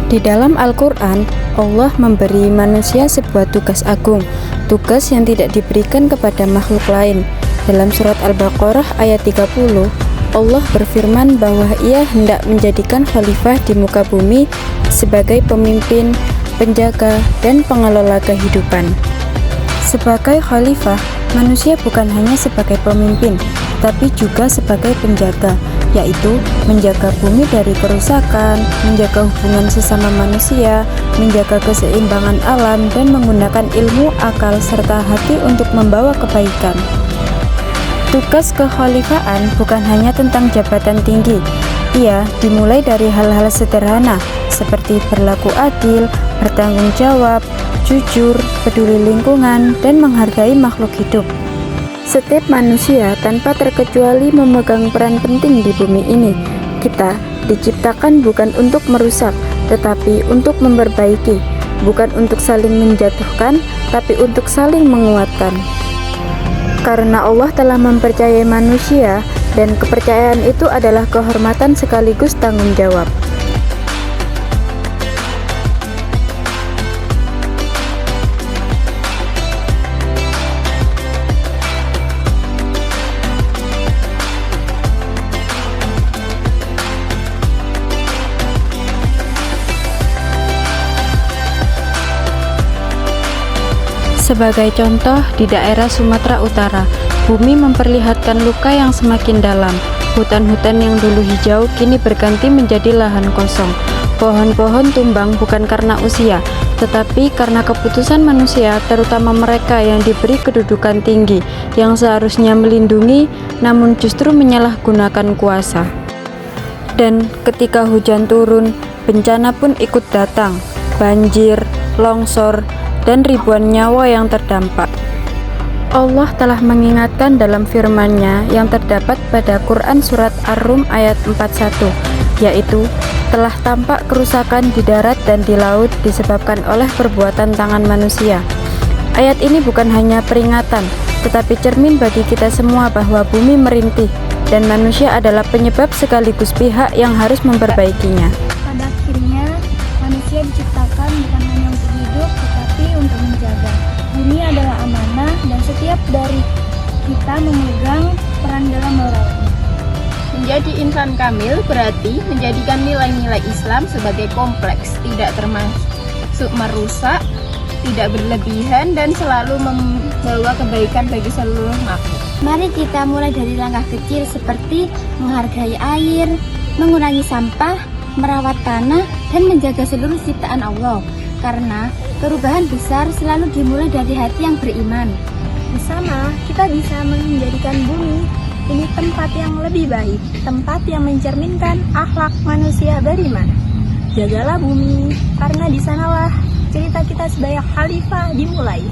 Di dalam Al-Quran, Allah memberi manusia sebuah tugas agung, tugas yang tidak diberikan kepada makhluk lain. Dalam surat Al-Baqarah ayat 30, Allah berfirman bahwa Ia hendak menjadikan khalifah di muka bumi sebagai pemimpin, penjaga, dan pengelola kehidupan. Sebagai khalifah, manusia bukan hanya sebagai pemimpin, tapi juga sebagai penjaga, yaitu menjaga bumi dari kerusakan, menjaga hubungan sesama manusia, menjaga keseimbangan alam, dan menggunakan ilmu, akal, serta hati untuk membawa kebaikan. Tugas kekhalifahan bukan hanya tentang jabatan tinggi. Ia dimulai dari hal-hal sederhana seperti berlaku adil, bertanggung jawab, jujur, peduli lingkungan, dan menghargai makhluk hidup. Setiap manusia tanpa terkecuali memegang peran penting di bumi ini. Kita diciptakan bukan untuk merusak, tetapi untuk memperbaiki, bukan untuk saling menjatuhkan, tapi untuk saling menguatkan. Karena Allah telah mempercayai manusia, dan kepercayaan itu adalah kehormatan sekaligus tanggung jawab. Sebagai contoh, di daerah Sumatera Utara, bumi memperlihatkan luka yang semakin dalam. Hutan-hutan yang dulu hijau kini berganti menjadi lahan kosong. Pohon-pohon tumbang bukan karena usia, tetapi karena keputusan manusia, terutama mereka yang diberi kedudukan tinggi, yang seharusnya melindungi, namun justru menyalahgunakan kuasa. Dan ketika hujan turun, bencana pun ikut datang, banjir, longsor, dan ribuan nyawa yang terdampak. Allah telah mengingatkan dalam firman-Nya yang terdapat pada Quran Surat Ar-Rum ayat 41, yaitu, telah tampak kerusakan di darat dan di laut disebabkan oleh perbuatan tangan manusia. Ayat ini bukan hanya peringatan, tetapi cermin bagi kita semua bahwa bumi merintih, dan manusia adalah penyebab sekaligus pihak yang harus memperbaikinya. Pada akhirnya, manusia diciptakan bukan hanya untuk hidup, tetapi untuk menjaga. Bumi adalah amanah dan setiap dari kita memegang peran dalam merawatnya. Menjadi insan kamil berarti menjadikan nilai-nilai Islam sebagai kompleks, tidak termasuk merusak, tidak berlebihan, dan selalu membawa kebaikan bagi seluruh makhluk. Mari kita mulai dari langkah kecil seperti menghargai air, mengurangi sampah, merawat tanah, dan menjaga seluruh ciptaan Allah. Karena perubahan besar selalu dimulai dari hati yang beriman. Bersama, kita bisa menjadikan bumi ini tempat yang lebih baik, tempat yang mencerminkan akhlak manusia beriman. Jagalah bumi, karena di sanalah cerita kita sebagai khalifah dimulai.